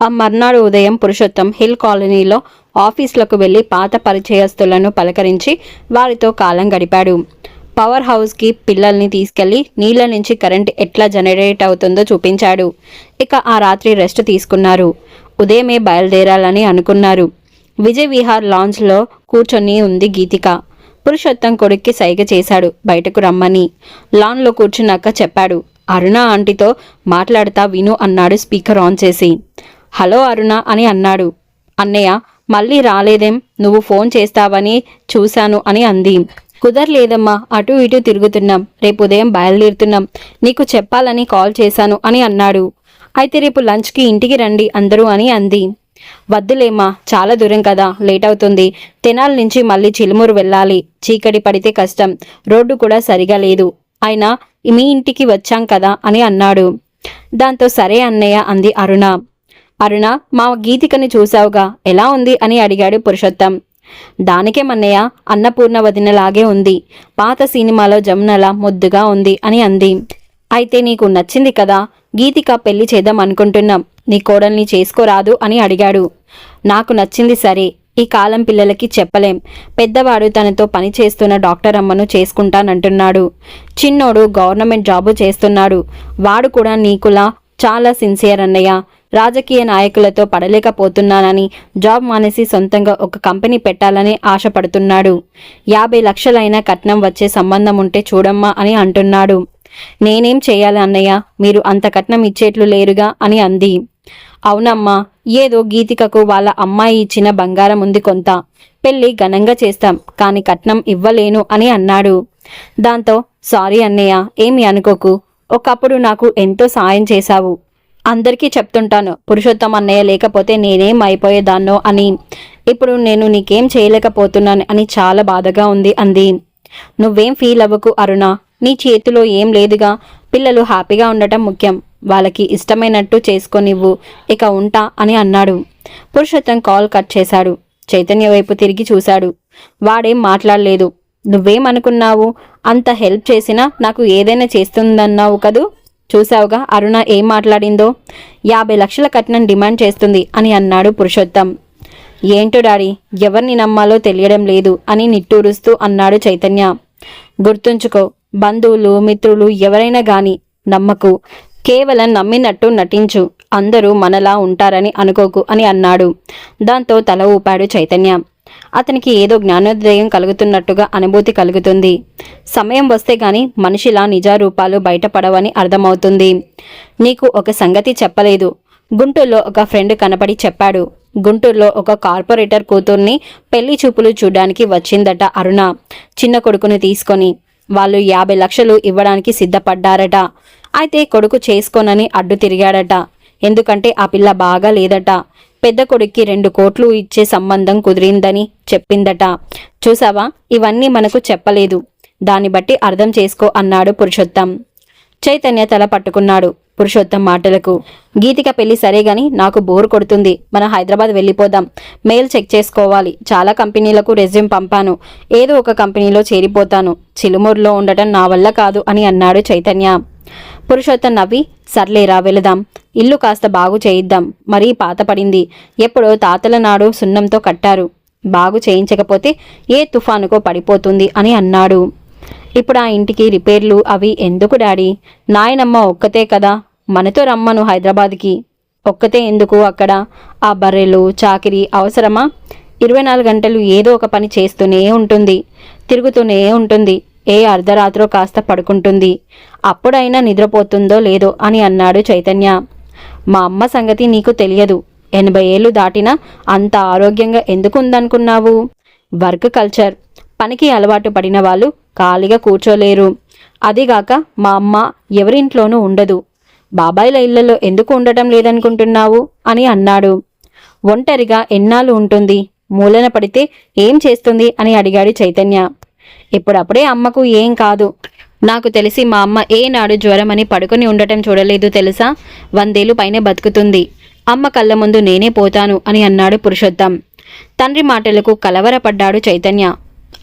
ఆ మర్నాడు ఉదయం పురుషోత్తం హిల్ కాలనీలో ఆఫీసులకు వెళ్లి పాత పరిచయస్తులను పలకరించి వారితో కాలం గడిపాడు. పవర్ హౌస్కి పిల్లల్ని తీసుకెళ్లి నీళ్ల నుంచి కరెంట్ ఎట్లా జనరేట్ అవుతుందో చూపించాడు. ఇక ఆ రాత్రి రెస్ట్ తీసుకున్నారు. ఉదయమే బయలుదేరాలని అనుకున్నారు. విజయ్ విహార్ లాంజ్లో కూర్చొని ఉంది గీతిక. పురుషోత్తం కొడుక్కి సైగ చేశాడు బయటకు రమ్మని. లాన్లో కూర్చున్నాక చెప్పాడు, అరుణ ఆంటీతో మాట్లాడతా విను అన్నాడు స్పీకర్ ఆన్ చేసి. హలో అరుణ అని అన్నాడు. అన్నయ్య మళ్ళీ రాలేదేం, నువ్వు ఫోన్ చేస్తావని చూశాను అని అంది. కుదరలేదమ్మా, అటు ఇటు తిరుగుతున్నాం, రేపు ఉదయం బయలుదేరుతున్నాం, నీకు చెప్పాలని కాల్ చేశాను అని అన్నాడు. అయితే రేపు లంచ్కి ఇంటికి రండి అందరూ అని అంది. వద్దులేమ్మా, చాలా దూరం కదా, లేట్ అవుతుంది. తెనాల నుంచి మళ్ళీ చిలుమూరు వెళ్ళాలి, చీకటి పడితే కష్టం, రోడ్డు కూడా సరిగా లేదు, అయినా మీ ఇంటికి వచ్చాం కదా అని అన్నాడు. దాంతో సరే అన్నయ్య అంది అరుణ. అరుణ, మా గీతికని చూసావుగా, ఎలా ఉంది అని అడిగాడు పురుషోత్తం. దానికేమన్నయ్య, అన్నపూర్ణ వదినలాగే ఉంది, పాత సినిమాలో జమునలా ముద్దుగా ఉంది అని అంది. అయితే నీకు నచ్చింది కదా, గీతిక పెళ్లి చేద్దాం అనుకుంటున్నాం, నీ కోడల్ని చేసుకోరాదు అని అడిగాడు. నాకు నచ్చింది సరే, ఈ కాలం పిల్లలకి చెప్పలేం, పెద్దవాడు తనతో పని చేస్తున్న డాక్టర్ అమ్మను చేసుకుంటానంటున్నాడు. చిన్నోడు గవర్నమెంట్ జాబు చేస్తున్నాడు, వాడు కూడా నీకులా చాలా సిన్సియర్ అన్నయ్య. రాజకీయ నాయకులతో పడలేకపోతున్నానని జాబ్ మానేసి సొంతంగా ఒక కంపెనీ పెట్టాలని ఆశపడుతున్నాడు. 50 లక్షలైనా కట్నం వచ్చే సంబంధం ఉంటే చూడమ్మా అని అంటున్నాడు. నేనేం చేయాలి అన్నయ్య, మీరు అంత కట్నం ఇచ్చేట్లు లేరుగా అని అంది. అవునమ్మా, ఏదో గీతికకు వాళ్ళ అమ్మాయి ఇచ్చిన బంగారం ఉంది కొంత, పెళ్లి ఘనంగా చేస్తాం, కాని కట్నం ఇవ్వలేను అని అన్నాడు. దాంతో సారీ అన్నయ్య, ఏమి అనుకోకు, ఒకప్పుడు నాకు ఎంతో సాయం చేశావు, అందరికీ చెప్తుంటాను పురుషోత్తం అన్నయ్య లేకపోతే నేనేం అయిపోయేదాన్నో అని, ఇప్పుడు నేను నీకేం చేయలేకపోతున్నాను అని చాలా బాధగా ఉంది అంది. నువ్వేం ఫీల్ అవ్వకు అరుణ, నీ చేతిలో ఏం లేదుగా, పిల్లలు హ్యాపీగా ఉండటం ముఖ్యం, వాళ్ళకి ఇష్టమైనట్టు చేసుకోనివ్వు, ఇక ఉంటా అని అన్నాడు. పురుషోత్తం కాల్ కట్ చేశాడు. చైతన్య వైపు తిరిగి చూశాడు. వాడేం మాట్లాడలేదు. నువ్వేమనుకున్నావు, అంత హెల్ప్ చేసినా నాకు ఏదైనా చేస్తుందన్నావు కదూ, చూసావుగా అరుణ ఏం మాట్లాడిందో, 50 లక్షల కట్నం డిమాండ్ చేస్తుంది అని అన్నాడు పురుషోత్తం. ఏంటో డాడీ, ఎవరిని నమ్మాలో తెలియడం లేదు అని నిట్టూరుస్తూ అన్నాడు చైతన్య. గుర్తుంచుకో, బంధువులు మిత్రులు ఎవరైనా గాని నమ్మకు, కేవలం నమ్మినట్టు నటించు, అందరూ మనలా ఉంటారని అనుకోకు అని అన్నాడు. దాంతో తల ఊపాడు చైతన్య. అతనికి ఏదో జ్ఞానోదయం కలుగుతున్నట్టుగా అనుభూతి కలుగుతుంది. సమయం వస్తే గాని మనిషిలా నిజారూపాలు బయటపడవని అర్థమవుతుంది. నీకు ఒక సంగతి చెప్పలేదు, గుంటూరులో ఒక ఫ్రెండ్ కనపడి చెప్పాడు. గుంటూరులో ఒక కార్పొరేటర్ కూతుర్ని పెళ్లి చూపులు చూడ్డానికి వచ్చిందట అరుణ, చిన్న కొడుకుని తీసుకొని. వాళ్ళు 50 లక్షలు ఇవ్వడానికి సిద్ధపడ్డారట. అయితే కొడుకు చేసుకోనని అడ్డు తిరిగాడట, ఎందుకంటే ఆ పిల్ల బాగా లేదట. పెద్ద కొడుక్కి 2 కోట్లు ఇచ్చే సంబంధం కుదిరిందని చెప్పిందట. చూసావా, ఇవన్నీ మనకు చెప్పలేదు, దాన్ని బట్టి అర్థం చేసుకో అన్నాడు పురుషోత్తం. చైతన్య తల పట్టుకున్నాడు పురుషోత్తం మాటలకు. గీతిక పెళ్లి సరే గాని నాకు బోర్ కొడుతుంది, మన హైదరాబాద్ వెళ్ళిపోదాం, మెయిల్ చెక్ చేసుకోవాలి, చాలా కంపెనీలకు రెజ్యూమ్ పంపాను, ఏదో ఒక కంపెనీలో చేరిపోతాను, చిలుమూరులో ఉండటం నా వల్ల కాదు అని అన్నాడు చైతన్య. పురుషోత్తం నవ్వి, సర్లేరా వెళదాం, ఇల్లు కాస్త బాగు చేయిద్దాం, మరీ పాత పడింది, ఎప్పుడో తాతల నాడు సున్నంతో కట్టారు, బాగు చేయించకపోతే ఏ తుఫానుకో పడిపోతుంది అని అన్నాడు. ఇప్పుడు ఆ ఇంటికి రిపేర్లు అవి ఎందుకు డాడీ, నాయనమ్మ ఒక్కతే కదా, మనతో రమ్మను హైదరాబాద్కి. ఒక్కతే ఎందుకు అక్కడ, ఆ బర్రెలు చాకిరి అవసరమా, 24 గంటలు ఏదో ఒక పని చేస్తూనే ఉంటుంది, తిరుగుతూనే ఉంటుంది, ఏ అర్ధరాత్రో కాస్త పడుకుంటుంది, అప్పుడైనా నిద్రపోతుందో లేదో అని అన్నాడు చైతన్య. మా అమ్మ సంగతి నీకు తెలియదు, 80 ఏళ్ళు దాటినా అంత ఆరోగ్యంగా ఎందుకు ఉందనుకున్నావు, వర్క్ కల్చర్, పనికి అలవాటు పడిన వాళ్ళు ఖాళీగా కూర్చోలేరు, అదిగాక మా అమ్మ ఎవరింట్లోనూ ఉండదు, బాబాయిల ఇళ్లలో ఎందుకు ఉండటం లేదనుకుంటున్నావు అని అన్నాడు. ఒంటరిగా ఎన్నాళ్ళు ఉంటుంది, మూలన పడితే ఏం చేస్తుంది అని అడిగాడు చైతన్య. ఇప్పుడప్పుడే అమ్మకు ఏం కాదు, నాకు తెలిసి మా అమ్మ ఏనాడు జ్వరమని పడుకొని ఉండటం చూడలేదు తెలుసా, 100 ఏళ్ళు పైనే బతుకుతుంది, అమ్మ కళ్ళ ముందు నేనే పోతాను అని అన్నాడు పురుషోత్తం. తండ్రి మాటలకు కలవరపడ్డాడు చైతన్య.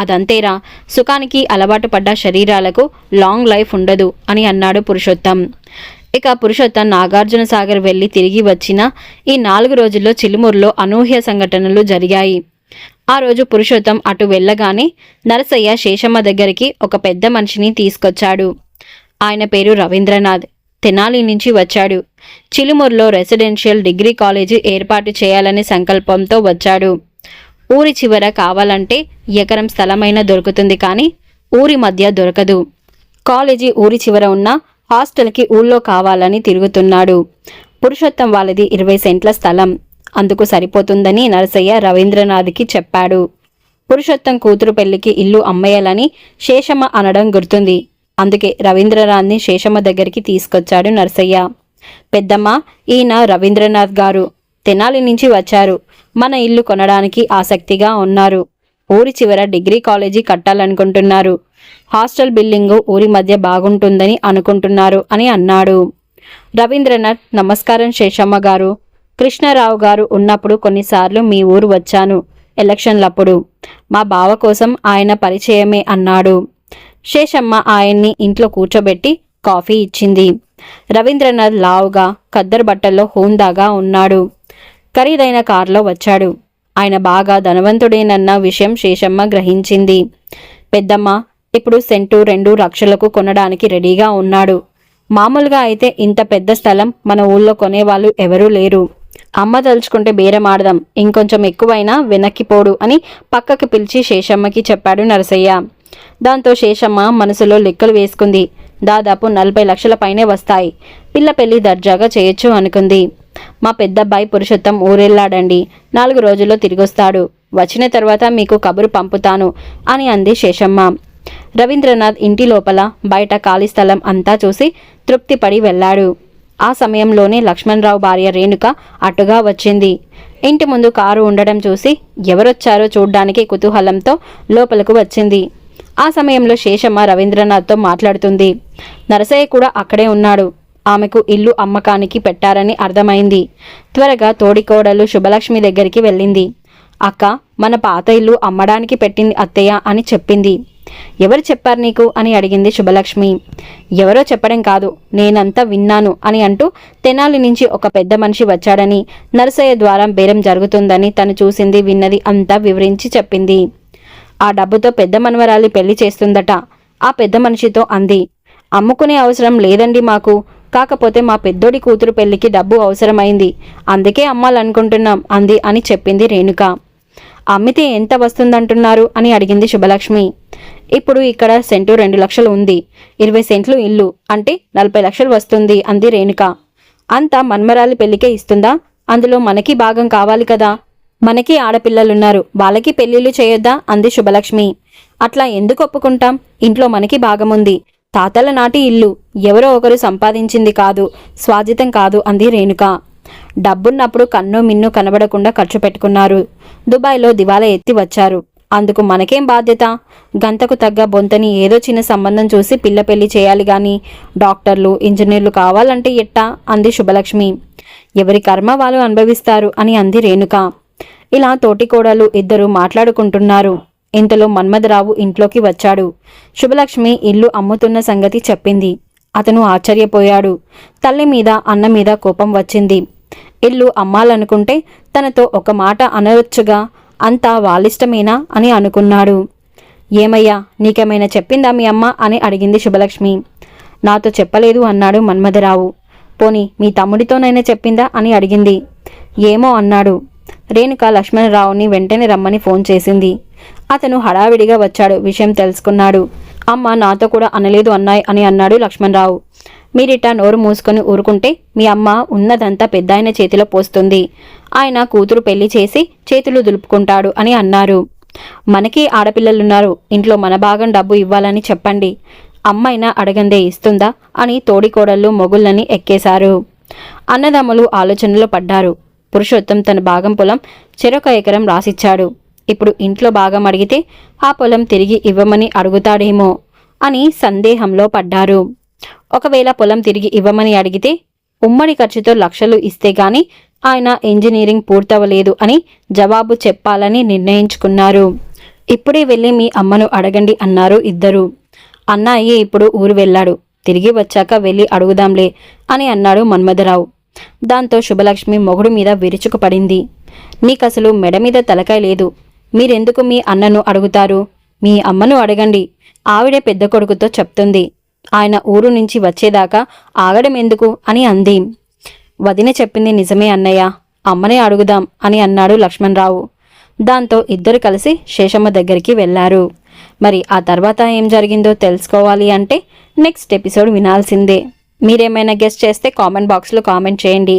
అదంతేరా, సుఖానికి అలవాటు పడ్డ శరీరాలకు లాంగ్ లైఫ్ ఉండదు అని అన్నాడు పురుషోత్తం. ఇక పురుషోత్తం నాగార్జున సాగర్ వెళ్లి తిరిగి వచ్చిన ఈ 4 రోజుల్లో చిలుమూరులో అనూహ్య సంఘటనలు జరిగాయి. ఆ రోజు పురుషోత్తం అటు వెళ్ళగానే నరసయ్య శేషమ్మ దగ్గరికి ఒక పెద్ద మనిషిని తీసుకొచ్చాడు. ఆయన పేరు రవీంద్రనాథ్. తెనాలి నుంచి వచ్చాడు. చిలుమూరులో రెసిడెన్షియల్ డిగ్రీ కాలేజీ ఏర్పాటు చేయాలనే సంకల్పంతో వచ్చాడు. ఊరి చివర కావాలంటే ఎకరం స్థలమైనా దొరుకుతుంది, కానీ ఊరి మధ్య దొరకదు. కాలేజీ ఊరి చివర ఉన్న హాస్టల్కి ఊళ్ళో కావాలని తిరుగుతున్నాడు. పురుషోత్తం వాళ్ళది 20 సెంట్ల స్థలం, అందుకు సరిపోతుందని నరసయ్య రవీంద్రనాథ్కి చెప్పాడు. పురుషోత్తం కూతురు పెళ్లికి ఇల్లు అమ్మేయాలని శేషమ్మ అనడం గుర్తుంది. అందుకే రవీంద్రనాథ్ని శేషమ్మ దగ్గరికి తీసుకొచ్చాడు నరసయ్య. పెద్దమ్మ, ఈయన రవీంద్రనాథ్ గారు తెనాలి నుంచి వచ్చారు. మన ఇల్లు కొనడానికి ఆసక్తిగా ఉన్నారు. ఊరి చివర డిగ్రీ కాలేజీ కట్టాలనుకుంటున్నారు. హాస్టల్ బిల్డింగు ఊరి మధ్య బాగుంటుందని అనుకుంటున్నారు అని అన్నాడు. రవీంద్రనాథ్, నమస్కారం శేషమ్మ గారు. కృష్ణారావు గారు ఉన్నప్పుడు కొన్నిసార్లు మీ ఊరు వచ్చాను, ఎలక్షన్లప్పుడు. మా బావ కోసం ఆయన పరిచయమే అన్నాడు. శేషమ్మ ఆయన్ని ఇంట్లో కూర్చోబెట్టి కాఫీ ఇచ్చింది. రవీంద్రనాథ్ లావుగా, ఖద్దరు బట్టల్లో హూందాగా ఉన్నాడు. ఖరీదైన కారులో వచ్చాడు. ఆయన బాగా ధనవంతుడేనన్న విషయం శేషమ్మ గ్రహించింది. పెద్దమ్మ, ఇప్పుడు సెంటు 2 లక్షలకు కొనడానికి రెడీగా ఉన్నాడు. మామూలుగా అయితే ఇంత పెద్ద స్థలం మన ఊళ్ళో కొనేవాళ్ళు ఎవరూ లేరు. అమ్మ తలుచుకుంటే బేరమాడదాం, ఇంకొంచెం ఎక్కువైనా వెనక్కిపోడు అని పక్కకి పిలిచి శేషమ్మకి చెప్పాడు నరసయ్య. దాంతో శేషమ్మ మనసులో లెక్కలు వేసుకుంది. దాదాపు 40 లక్షల పైనే వస్తాయి. పిల్ల పెళ్లి దర్జాగా చేయొచ్చు అనుకుంది. మా పెద్దబ్బాయి పురుషోత్తం ఊరెళ్ళాడండి, 4 రోజుల్లో తిరిగొస్తాడు. వచ్చిన తర్వాత మీకు కబురు పంపుతాను అని అంది శేషమ్మ. రవీంద్రనాథ్ ఇంటి లోపల బయట ఖాళీ స్థలం అంతా చూసి తృప్తిపడి వెళ్ళాడు. ఆ సమయంలోనే లక్ష్మణరావు భార్య రేణుక అటుగా వచ్చింది. ఇంటి ముందు కారు ఉండడం చూసి ఎవరొచ్చారో చూడ్డానికి కుతూహలంతో లోపలకు వచ్చింది. ఆ సమయంలో శేషమ్మ రవీంద్రనాథ్తో మాట్లాడుతుంది. నరసయ్య కూడా అక్కడే ఉన్నాడు. ఆమెకు ఇల్లు అమ్మకానికి పెట్టారని అర్థమైంది. త్వరగా తోడికోడలు శుభలక్ష్మి దగ్గరికి వెళ్ళింది. అక్క, మన పాత ఇల్లు అమ్మడానికి పెట్టింది అత్తయ్య అని చెప్పింది. ఎవరు చెప్పారు నీకు అని అడిగింది శుభలక్ష్మి. ఎవరో చెప్పడం కాదు, నేనంతా విన్నాను అని అంటూ తెనాలి నుంచి ఒక పెద్ద మనిషి వచ్చాడని, నరసయ్య ద్వారా బేరం జరుగుతుందని తను చూసింది విన్నది అంతా వివరించి చెప్పింది. ఆ డబ్బుతో పెద్ద మనవరాలి పెళ్లి చేస్తుందట. ఆ పెద్ద మనిషితో అంది. అమ్ముకునే అవసరం లేదండి మాకు, కాకపోతే మా పెద్దోడి కూతురు పెళ్లికి డబ్బు అవసరమైంది, అందుకే అమ్మాలనుకుంటున్నాం అంది అని చెప్పింది రేణుక. అమ్మితే ఎంత వస్తుందంటున్నారు అని అడిగింది శుభలక్ష్మి. ఇప్పుడు ఇక్కడ సెంటు 2 లక్షలు ఉంది, 20 సెంట్లు ఇల్లు అంటే 40 లక్షలు వస్తుంది అంది రేణుక. అంతా మన్మరాలి పెళ్లికే ఇస్తుందా? అందులో మనకి భాగం కావాలి కదా. మనకి ఆడపిల్లలున్నారు, వాళ్ళకి పెళ్లిళ్ళు చేయొద్దా అంది శుభలక్ష్మి. అట్లా ఎందుకు ఒప్పుకుంటాం? ఇంట్లో మనకి భాగముంది. తాతల నాటి ఇల్లు, ఎవరో ఒకరు సంపాదించింది కాదు, స్వాజితం కాదు అంది రేణుక. డబ్బున్నప్పుడు కన్ను మిన్ను కనబడకుండా ఖర్చు పెట్టుకున్నారు. దుబాయ్లో దివాలా ఎత్తి వచ్చారు. అందుకు మనకేం బాధ్యత? గంతకు తగ్గ బొంతని ఏదో చిన్న సంబంధం చూసి పిల్ల పెళ్లి చేయాలి గాని డాక్టర్లు, ఇంజనీర్లు కావాలంటే ఎట్టా అంది శుభలక్ష్మి. ఎవరి కర్మ వాళ్ళు అనుభవిస్తారు అని అంది రేణుక. ఇలా తోటికోడలు ఇద్దరు మాట్లాడుకుంటున్నారు. ఇంతలో మన్మథరావు ఇంట్లోకి వచ్చాడు. శుభలక్ష్మి ఇల్లు అమ్ముతున్న సంగతి చెప్పింది. అతను ఆశ్చర్యపోయాడు. తల్లి మీద అన్న మీద కోపం వచ్చింది. ఇల్లు అమ్మాలనుకుంటే తనతో ఒక మాట అనవచ్చుగా, అంతా వాళ్ళిష్టమేనా అని అనుకున్నాడు. ఏమయ్యా, నీకేమైనా చెప్పిందా మీ అమ్మ అని అడిగింది శుభలక్ష్మి. నాతో చెప్పలేదు అన్నాడు మన్మథరావు. పోనీ మీ తమ్ముడితోనైనా చెప్పిందా అని అడిగింది. ఏమో అన్నాడు. రేణుక లక్ష్మణరావుని వెంటనే రమ్మని ఫోన్ చేసింది. అతను హడావిడిగా వచ్చాడు. విషయం తెలుసుకున్నాడు. అమ్మ నాతో కూడా అనలేదు అన్నాయ్ అని అన్నాడు లక్ష్మణరావు. మీరిటా నోరు మూసుకొని ఊరుకుంటే మీ అమ్మ ఉన్నదంతా పెద్దాయన చేతిలో పోస్తుంది. ఆయన కూతురు పెళ్లి చేసి చేతులు దులుపుకుంటాడు అని అన్నారు. మనకి ఆడపిల్లలున్నారు, ఇంట్లో మన భాగం డబ్బు ఇవ్వాలని చెప్పండి. అమ్మైనా అడగందే ఇస్తుందా అని తోడికోడళ్ళు మొగుళ్ళని ఎక్కేశారు. అన్నదమ్ములు ఆలోచనలో పడ్డారు. పురుషోత్తం తన భాగం పొలం చెరొక ఎకరం రాసిచ్చాడు. ఇప్పుడు ఇంట్లో భాగం అడిగితే ఆ పొలం తిరిగి ఇవ్వమని అడుగుతాడేమో అని సందేహంలో పడ్డారు. ఒకవేళ పొలం తిరిగి ఇవ్వమని అడిగితే ఉమ్మడి ఖర్చుతో లక్షలు ఇస్తే గాని ఆయన ఇంజనీరింగ్ పూర్తవలేదు అని జవాబు చెప్పాలని నిర్ణయించుకున్నారు. ఇప్పుడే వెళ్ళి మీ అమ్మను అడగండి అన్నారు ఇద్దరు. అన్నయ్య ఇప్పుడు ఊరు వెళ్ళాడు. తిరిగి వచ్చాక వెళ్ళి అడుగుదాంలే అని అన్నాడు మన్మథరావు. దాంతో శుభలక్ష్మి మొగుడు మీద విరుచుకుపడింది. నీకసలు మెడ మీద తలకాయ లేదు, మీరెందుకు మీ అన్నను అడుగుతారు? మీ అమ్మను అడగండి, ఆవిడే పెద్ద కొడుకుతో చెప్తుంది. ఆయన ఊరు నుంచి వచ్చేదాకా ఆగడం ఎందుకు అని అంది. వదిన చెప్పింది నిజమే అన్నయ్య, అమ్మనే అడుగుదాం అని అన్నాడు లక్ష్మణరావు. దాంతో ఇద్దరు కలిసి శేషమ్మ దగ్గరికి వెళ్లారు. మరి ఆ తర్వాత ఏం జరిగిందో తెలుసుకోవాలి అంటే నెక్స్ట్ ఎపిసోడ్ వినాల్సిందే. మీరేమైనా గెస్ట్ చేస్తే కామెంట్ బాక్స్లో కామెంట్ చేయండి.